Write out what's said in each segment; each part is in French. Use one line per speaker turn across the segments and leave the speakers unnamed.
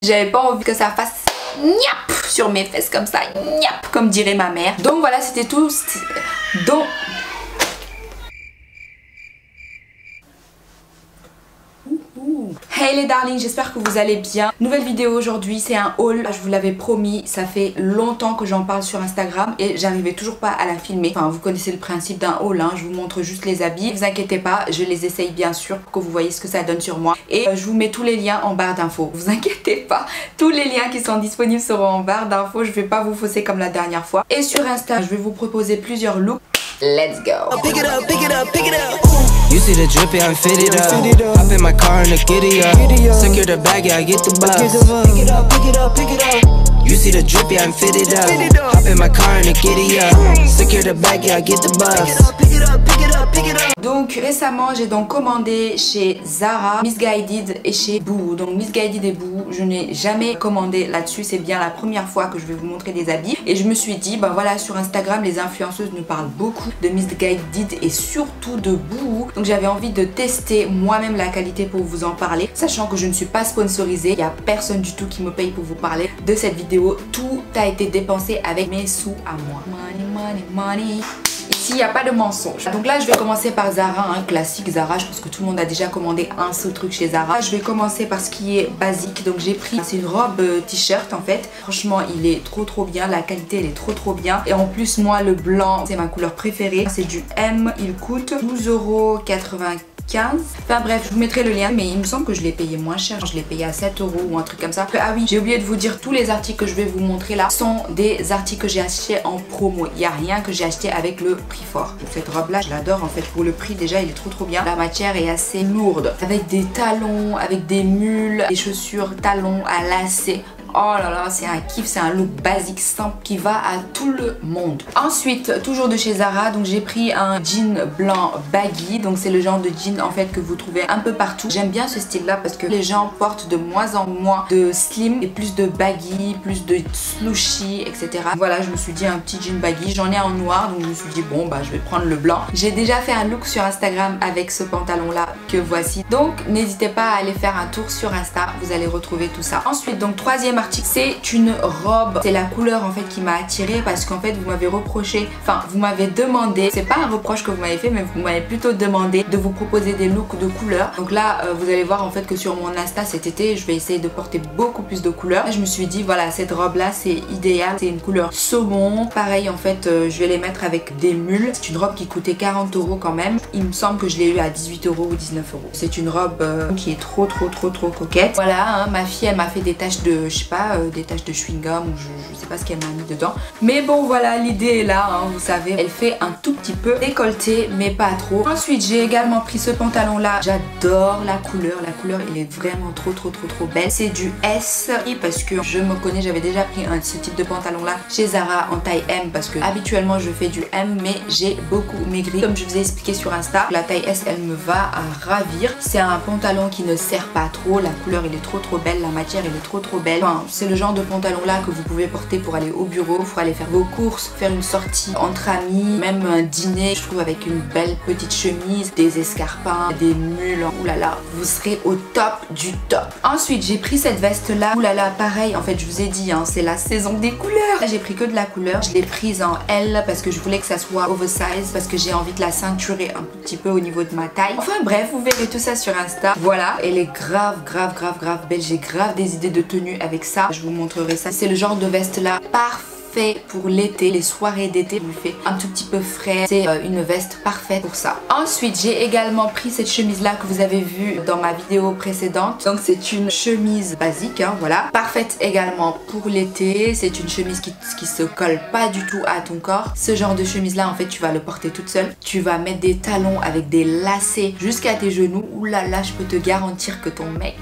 J'avais pas envie que ça fasse niap sur mes fesses comme ça, niap, comme dirait ma mère. Donc voilà, c'était tout. Donc... Hey les darlings, j'espère que vous allez bien. Nouvelle vidéo aujourd'hui, c'est un haul. Je vous l'avais promis, ça fait longtemps que j'en parle sur Instagram et j'arrivais toujours pas à la filmer. Enfin, vous connaissez le principe d'un haul, hein. Je vous montre juste les habits. Ne vous inquiétez pas, je les essaye bien sûr pour que vous voyez ce que ça donne sur moi. Et je vous mets tous les liens en barre d'infos. Vous inquiétez pas, tous les liens qui sont disponibles seront en barre d'infos. Je vais pas vous fausser comme la dernière fois. Et sur Insta, je vais vous proposer plusieurs looks. Let's go.
Pick it up, pick it up, pick it up. You see the drippy, I'm fitted up. Hop in my car and the giddy up. Secure the bag, yeah, I get the bus. Pick it up, pick it up, pick it up. You see the drippy, I'm fitted up. Hop in my car and the giddy up. Secure the bag, yeah, I get the bus. Pick it up, pick it up, pick it up.
Donc récemment j'ai donc commandé chez Zara, Missguided et chez Boohoo. Donc Missguided et Boohoo, je n'ai jamais commandé là-dessus, c'est bien la première fois que je vais vous montrer des habits. Et je me suis dit, bah voilà, sur Instagram les influenceuses nous parlent beaucoup de Missguided et surtout de Boohoo. Donc j'avais envie de tester moi-même la qualité pour vous en parler, sachant que je ne suis pas sponsorisée, il n'y a personne du tout qui me paye pour vous parler de cette vidéo. Tout a été dépensé avec mes sous à moi. Money, money, money. Ici, il n'y a pas de mensonge. Donc là, je vais commencer par Zara, hein, classique Zara. Je pense que tout le monde a déjà commandé un seul truc chez Zara. Je vais commencer par ce qui est basique. Donc j'ai pris, c'est une robe t-shirt en fait. Franchement, il est trop bien. La qualité, elle est trop bien. Et en plus, moi, le blanc, c'est ma couleur préférée. C'est du M. Il coûte 12,95 €. Enfin bref, je vous mettrai le lien, mais il me semble que je l'ai payé moins cher. Je l'ai payé à 7 € ou un truc comme ça. Ah oui, j'ai oublié de vous dire, tous les articles que je vais vous montrer là sont des articles que j'ai achetés en promo. Il n'y a rien que j'ai acheté avec le prix fort. Cette robe là, je l'adore en fait. Pour le prix déjà, il est trop bien. La matière est assez lourde. Avec des talons, avec des mules, des chaussures talons à lacets. Oh là là, c'est un kiff, c'est un look basique simple qui va à tout le monde. Ensuite, toujours de chez Zara, donc j'ai pris un jean blanc baggy. Donc c'est le genre de jean en fait que vous trouvez un peu partout. J'aime bien ce style là parce que les gens portent de moins en moins de slim et plus de baggy, plus de slushy, etc. Voilà, je me suis dit un petit jean baggy. J'en ai en noir, donc je me suis dit bon bah je vais prendre le blanc. J'ai déjà fait un look sur Instagram avec ce pantalon là que voici. Donc n'hésitez pas à aller faire un tour sur Insta, vous allez retrouver tout ça. Ensuite, donc troisième article, c'est une robe. C'est la couleur en fait qui m'a attirée parce qu'en fait vous m'avez reproché, enfin vous m'avez demandé, c'est pas un reproche que vous m'avez fait, mais vous m'avez plutôt demandé de vous proposer des looks de couleurs. Donc là vous allez voir en fait que sur mon Insta cet été je vais essayer de porter beaucoup plus de couleurs. Là, je me suis dit voilà, cette robe là c'est idéal, c'est une couleur saumon. Pareil en fait je vais les mettre avec des mules. C'est une robe qui coûtait 40 € quand même. Il me semble que je l'ai eu à 18 € ou 19 €. C'est une robe qui est trop coquette. Voilà, hein, ma fille elle m'a fait des taches de, je sais pas, des taches de chewing-gum ou je sais pas ce qu'elle m'a mis dedans. Mais bon voilà, l'idée est là, hein, vous savez. Elle fait un tout petit peu décolleté mais pas trop. Ensuite j'ai également pris ce pantalon là. J'adore la couleur. La couleur elle est vraiment trop belle. C'est du S parce que je me connais, j'avais déjà pris ce type de pantalon là chez Zara en taille M parce que habituellement je fais du M mais j'ai beaucoup maigri. Comme je vous ai expliqué sur Insta, la taille S elle me va à ravir. C'est un pantalon qui ne serre pas trop. La couleur elle est trop belle. La matière elle est trop belle. Enfin, c'est le genre de pantalon là que vous pouvez porter pour aller au bureau, pour aller faire vos courses, faire une sortie entre amis, même un dîner, je trouve, avec une belle petite chemise, des escarpins, des mules. Oulala, vous serez au top du top. Ensuite j'ai pris cette veste là. Oulala, pareil, en fait je vous ai dit, hein, c'est la saison des couleurs. Là j'ai pris que de la couleur. Je l'ai prise en L parce que je voulais que ça soit oversize, parce que j'ai envie de la ceinturer un petit peu au niveau de ma taille. Enfin bref, vous verrez tout ça sur Insta. Voilà, elle est grave belle. J'ai grave des idées de tenue avec ça. Je vous montrerai ça. C'est le genre de veste là parfait pour l'été, les soirées d'été. Il fait un tout petit peu frais. C'est une veste parfaite pour ça. Ensuite j'ai également pris cette chemise là que vous avez vue dans ma vidéo précédente. Donc c'est une chemise basique, hein, voilà, parfaite également pour l'été. C'est une chemise qui se colle pas du tout à ton corps. Ce genre de chemise là en fait tu vas le porter toute seule. Tu vas mettre des talons avec des lacets jusqu'à tes genoux. Ouh là là, je peux te garantir que ton mec...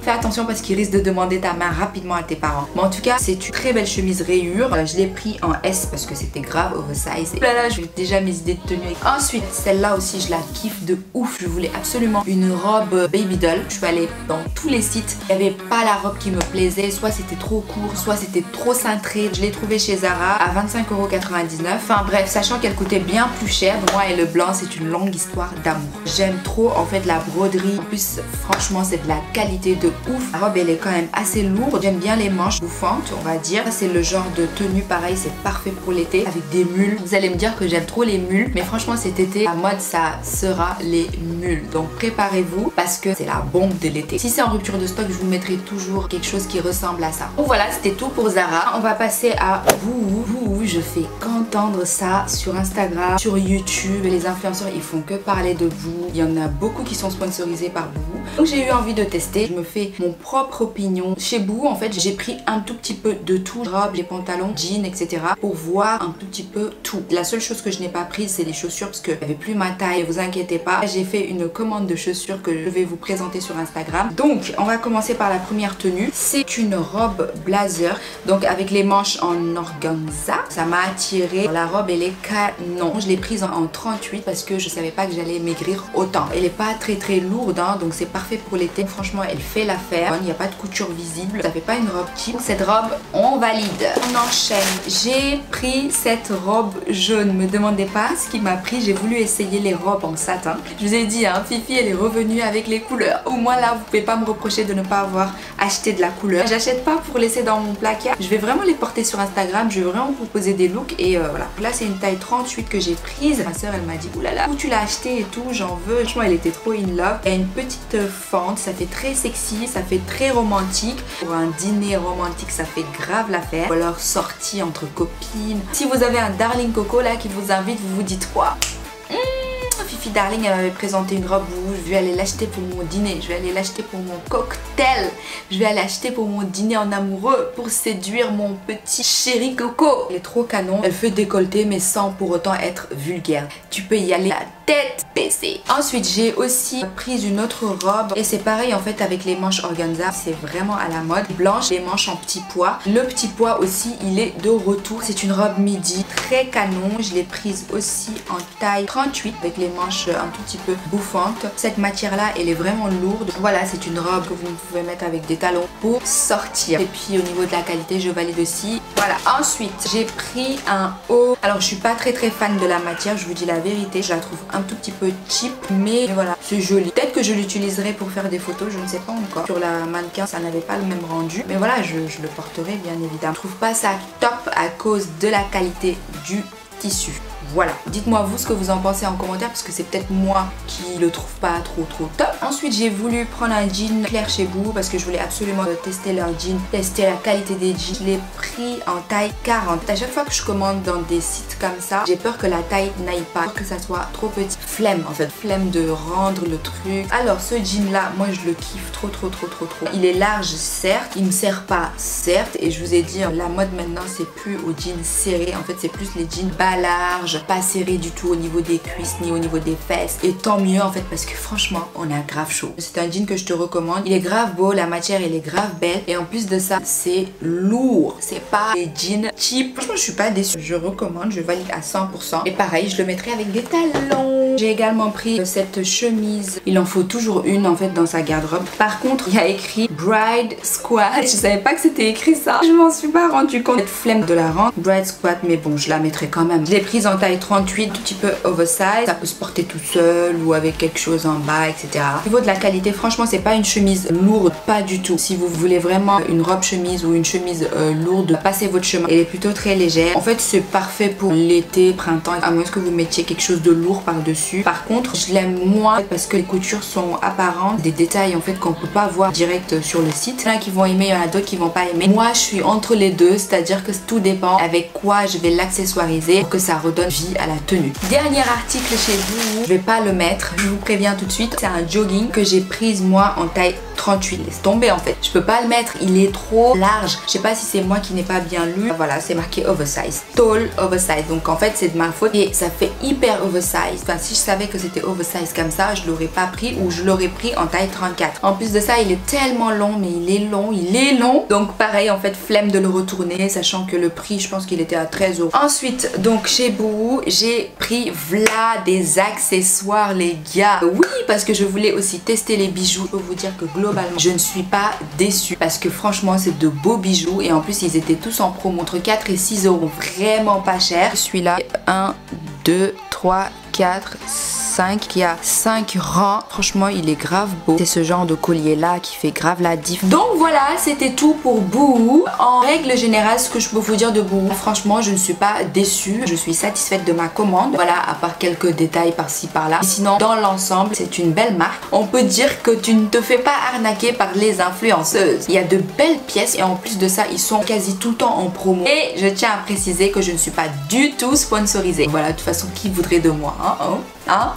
Fais attention parce qu'il risque de demander ta main rapidement à tes parents. Mais en tout cas, c'est une très belle chemise rayure. Je l'ai pris en S parce que c'était grave oversize. Et là, j'ai déjà mes idées de tenue. Ensuite, celle-là aussi, je la kiffe de ouf. Je voulais absolument une robe baby doll. Je suis allée dans tous les sites. Il n'y avait pas la robe qui me plaisait. Soit c'était trop court, soit c'était trop cintré. Je l'ai trouvée chez Zara à 25,99 €. Enfin bref, sachant qu'elle coûtait bien plus cher. Moi et le blanc, c'est une longue histoire d'amour. J'aime trop en fait la broderie. En plus, franchement, c'est de la qualité de ouf. La robe elle est quand même assez lourde. J'aime bien les manches bouffantes, on va dire. C'est le genre de tenue pareil, c'est parfait pour l'été avec des mules. Vous allez me dire que j'aime trop les mules, mais franchement cet été la mode ça sera les mules. Donc préparez-vous parce que c'est la bombe de l'été. Si c'est en rupture de stock, je vous mettrai toujours quelque chose qui ressemble à ça. Donc voilà, c'était tout pour Zara. On va passer à Boohoo. Je fais qu'entendre ça sur Instagram, sur YouTube. Les influenceurs ils font que parler de Boohoo. Il y en a beaucoup qui sont sponsorisés par Boohoo. Donc j'ai eu envie de tester. Je me fais mon propre opinion. Chez Boohoo en fait j'ai pris un tout petit peu de tout. Robes, les pantalons, jeans, etc. pour voir un tout petit peu tout. La seule chose que je n'ai pas prise c'est les chaussures parce que j'avais plus ma taille. Ne vous inquiétez pas. J'ai fait une commande de chaussures que je vais vous présenter sur Instagram. Donc on va commencer par la première tenue. C'est une robe blazer. Donc avec les manches en organza. Ça m'a attiré. La robe elle est canon. Je l'ai prise en 38 parce que je savais pas que j'allais maigrir autant. Elle est pas très lourde hein, donc c'est parfait pour l'été. Franchement elle fait l'affaire. Il n'y a pas de couture visible. Ça fait pas une robe cheap. Cette robe on valide. On enchaîne. J'ai pris cette robe jaune. Me demandez pas ce qui m'a pris. J'ai voulu essayer les robes en satin. Je vous ai dit hein, Fifi elle est revenue avec les couleurs. Au moins là vous pouvez pas me reprocher de ne pas avoir acheté de la couleur. J'achète pas pour laisser dans mon placard. Je vais vraiment les porter sur Instagram. Je vais vraiment vous proposer des looks et voilà. Là c'est une taille 38 que j'ai prise. Ma soeur elle m'a dit oulala où tu l'as acheté et tout, j'en veux. Franchement elle était trop in love. Il y a une petite fente, ça fait très sexy, ça fait très romantique. Pour un dîner romantique ça fait grave l'affaire. Ou alors sortie entre copines. Si vous avez un darling coco là qui vous invite, vous vous dites quoi? Fifi Darling elle m'avait présenté une robe où je vais aller l'acheter pour mon dîner, je vais aller l'acheter pour mon cocktail, je vais aller l'acheter pour mon dîner en amoureux pour séduire mon petit chéri coco. Elle est trop canon, elle fait décolleter mais sans pour autant être vulgaire. Tu peux y aller la tête baissée. Ensuite j'ai aussi pris une autre robe et c'est pareil en fait avec les manches organza, c'est vraiment à la mode. Blanche, les manches en petit pois. Le petit pois aussi il est de retour. C'est une robe midi très canon. Je l'ai prise aussi en taille 38 avec les manches un tout petit peu bouffantes. Cette matière là elle est vraiment lourde. Voilà c'est une robe que vous pouvez mettre avec des talons pour sortir. Et puis au niveau de la qualité je valide aussi. Voilà. Ensuite j'ai pris un haut. Alors je suis pas très fan de la matière, je vous dis la vérité. Je la trouve un tout petit peu cheap mais voilà c'est joli. Peut-être que je l'utiliserai pour faire des photos, je ne sais pas encore. Sur la mannequin ça n'avait pas le même rendu mais voilà je le porterai bien évidemment. Je trouve pas ça top à cause de la qualité du tissu. Voilà, dites-moi vous ce que vous en pensez en commentaire parce que c'est peut-être moi qui le trouve pas trop top. Ensuite j'ai voulu prendre un jean clair chez Boohoo parce que je voulais absolument tester leur jean, tester la qualité des jeans. Je l'ai pris en taille 40. À chaque fois que je commande dans des sites comme ça, j'ai peur que la taille n'aille pas, que ça soit trop petit. Flemme en fait, flemme de rendre le truc. Alors ce jean là, moi je le kiffe trop. Il est large certes, il me sert pas certes et je vous ai dit la mode maintenant c'est plus aux jeans serrés, en fait c'est plus les jeans bas larges, pas serré du tout au niveau des cuisses ni au niveau des fesses et tant mieux en fait parce que franchement on a grave chaud. C'est un jean que je te recommande, il est grave beau, la matière elle est grave belle et en plus de ça c'est lourd, c'est pas des jeans cheap. Franchement je suis pas déçue, je recommande, je valide à 100% et pareil je le mettrai avec des talons. J'ai également pris cette chemise, il en faut toujours une en fait dans sa garde-robe. Par contre il y a écrit Bride Squat, je savais pas que c'était écrit ça, je m'en suis pas rendu compte. Cette flemme de la rendre Bride Squat mais bon je la mettrai quand même. Je l'ai prise en taille 38, tout petit peu oversize, ça peut se porter tout seul ou avec quelque chose en bas etc. Au niveau de la qualité franchement c'est pas une chemise lourde, pas du tout. Si vous voulez vraiment une robe chemise ou une chemise lourde, passez votre chemin. Elle est plutôt très légère, en fait c'est parfait pour l'été, printemps, à moins que vous mettiez quelque chose de lourd par dessus. Par contre je l'aime moins parce que les coutures sont apparentes, des détails en fait qu'on peut pas voir direct sur le site. Il y en a qui vont aimer, il y en a d'autres qui vont pas aimer. Moi je suis entre les deux, c'est à dire que tout dépend avec quoi je vais l'accessoiriser pour que ça redonne vie à la tenue. Dernier article chez vous, je vais pas le mettre, je vous préviens tout de suite, c'est un jogging que j'ai prise moi en taille 38. Laisse tomber en fait, je peux pas le mettre, il est trop large. Je sais pas si c'est moi qui n'ai pas bien lu. Voilà, c'est marqué oversize, tall oversize, donc en fait c'est de ma faute et ça fait hyper oversize. Enfin si je savais que c'était oversize comme ça, je l'aurais pas pris ou je l'aurais pris en taille 34. En plus de ça il est tellement long, mais il est long, donc pareil en fait flemme de le retourner, sachant que le prix je pense qu'il était à 13 €. Ensuite donc chez Boohoo j'ai pris v'là des accessoires les gars. Oui parce que je voulais aussi tester les bijoux. Je peux vous dire que globalement je ne suis pas déçue parce que franchement c'est de beaux bijoux et en plus ils étaient tous en promo entre 4 et 6 €, vraiment pas cher. Celui-là 1, 2, 3, 4, 5. Il y a 5 rangs. Franchement, il est grave beau. C'est ce genre de collier là qui fait grave la diff. Donc voilà, c'était tout pour Boohoo. En règle générale, ce que je peux vous dire de Boohoo, franchement, je ne suis pas déçue. Je suis satisfaite de ma commande. Voilà, à part quelques détails par-ci par-là. Sinon, dans l'ensemble, c'est une belle marque. On peut dire que tu ne te fais pas arnaquer par les influenceuses. Il y a de belles pièces et en plus de ça, ils sont quasi tout le temps en promo. Et je tiens à préciser que je ne suis pas du tout sponsorisée. Voilà, de toute façon, qui voudrait de moi, hein?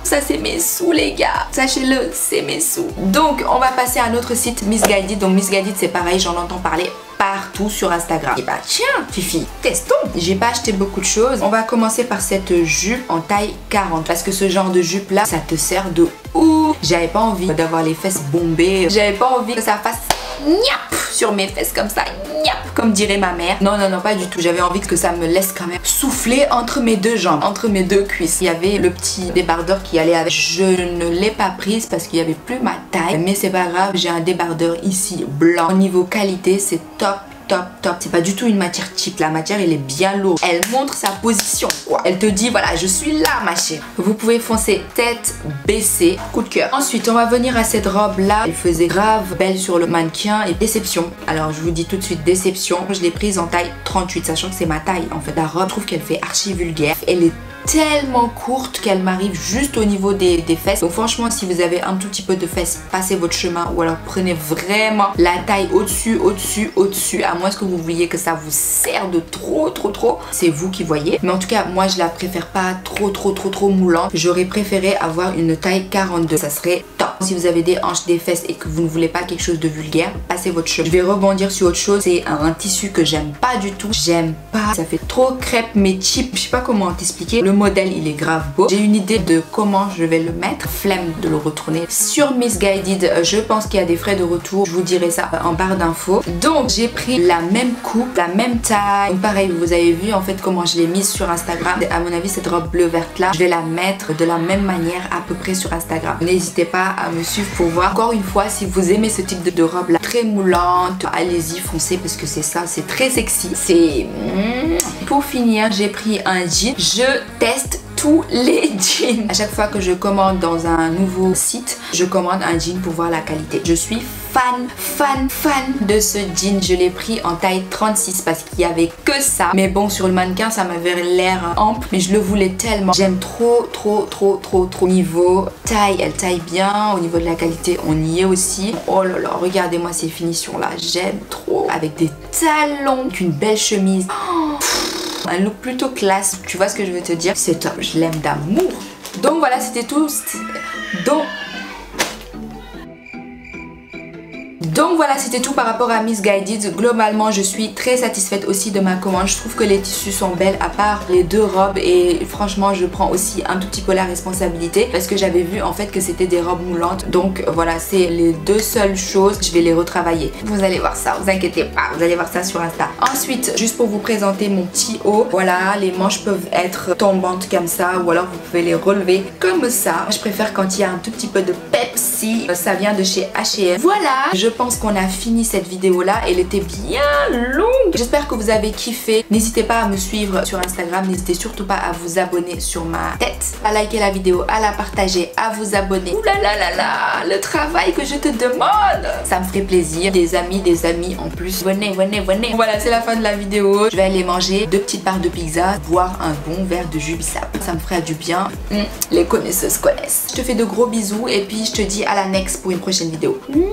Ça c'est mes sous les gars, sachez-le, c'est mes sous. Donc on va passer à notre site Missguided. Donc Missguided c'est pareil, j'en entends parler partout sur Instagram. Et bah tiens Fifi, testons. J'ai pas acheté beaucoup de choses. On va commencer par cette jupe en taille 40 parce que ce genre de jupe là, ça te sert de ouf. J'avais pas envie d'avoir les fesses bombées. J'avais pas envie que ça fasse niap sur mes fesses comme ça, niap, comme dirait ma mère. Non, non, non, pas du tout. J'avais envie que ça me laisse quand même souffler entre mes deux jambes, entre mes deux cuisses. Il y avait le petit débardeur qui allait avec. Je ne l'ai pas prise parce qu'il n'y avait plus ma taille. Mais c'est pas grave, j'ai un débardeur ici blanc. Au niveau qualité, c'est top. Top, top. C'est pas du tout une matière cheap. La matière, elle est bien lourde. Elle montre sa position, quoi. Elle te dit, voilà, je suis là, ma chérie. Vous pouvez foncer tête baissée. Coup de cœur. Ensuite, on va venir à cette robe-là. Elle faisait grave belle sur le mannequin et déception. Alors, je vous dis tout de suite, déception. Je l'ai prise en taille 38, sachant que c'est ma taille, en fait. La robe, je trouve qu'elle fait archi vulgaire. Elle est tellement courte qu'elle m'arrive juste au niveau des fesses. Donc franchement, si vous avez un tout petit peu de fesses, passez votre chemin ou alors prenez vraiment la taille au-dessus, au-dessus, au-dessus. À moins que vous vouliez que ça vous serre de trop. C'est vous qui voyez. Mais en tout cas, moi je la préfère pas trop moulante. J'aurais préféré avoir une taille 42. Ça serait top. Si vous avez des hanches, des fesses et que vous ne voulez pas quelque chose de vulgaire, passez votre chemin. Je vais rebondir sur autre chose. C'est un tissu que j'aime pas du tout. J'aime pas. Ça fait trop crêpe mais cheap. Je sais pas comment t'expliquer. Le modèle il est grave beau. J'ai une idée de comment je vais le mettre. Flemme de le retourner. Sur Missguided, je pense qu'il y a des frais de retour. Je vous dirai ça en barre d'infos. Donc j'ai pris la même coupe, la même taille. Donc pareil, vous avez vu en fait comment je l'ai mise sur Instagram. À mon avis, cette robe bleu verte là, je vais la mettre de la même manière à peu près sur Instagram. N'hésitez pas à me suivre pour voir. Encore une fois, si vous aimez ce type de robe là, très moulante, allez-y, foncez parce que c'est ça, c'est très sexy. C'est... Pour finir, j'ai pris un jean. Je teste tous les jeans. À chaque fois que je commande dans un nouveau site, je commande un jean pour voir la qualité. Je suis fan de ce jean. Je l'ai pris en taille 36 parce qu'il y avait que ça. Mais bon, sur le mannequin, ça m'avait l'air ample. Mais je le voulais tellement. J'aime trop. Niveau taille, elle taille bien. Au niveau de la qualité, on y est aussi. Oh là là, regardez-moi ces finitions là. J'aime trop. Avec des talons, avec une belle chemise. Un look plutôt classe, tu vois ce que je veux te dire? C'est top, je l'aime d'amour. Donc voilà, c'était tout. Donc voilà, c'était tout par rapport à Missguided. Globalement, je suis très satisfaite aussi de ma commande. Je trouve que les tissus sont belles à part les deux robes. Et franchement, je prends aussi un tout petit peu la responsabilité parce que j'avais vu en fait que c'était des robes moulantes. Donc voilà, c'est les deux seules choses. Je vais les retravailler. Vous allez voir ça, vous inquiétez pas. Vous allez voir ça sur Insta. Ensuite, juste pour vous présenter mon petit haut. Voilà, les manches peuvent être tombantes comme ça ou alors vous pouvez les relever comme ça. Je préfère quand il y a un tout petit peu de Pepsi. Ça vient de chez H&M. Voilà, je pense qu'on a fini cette vidéo là. Elle était bien longue. J'espère que vous avez kiffé. N'hésitez pas à me suivre sur Instagram. N'hésitez surtout pas à vous abonner sur ma tête, à liker la vidéo, à la partager, à vous abonner. Ouh là là là là, le travail que je te demande, ça me ferait plaisir. Des amis en plus. Venez. Voilà, c'est la fin de la vidéo. Je vais aller manger 2 petites barres de pizza, boire un bon verre de jus bissap. Ça me ferait du bien. Les connaisseuses connaissent. Je te fais de gros bisous et puis je te dis à la next pour une prochaine vidéo. Mouah.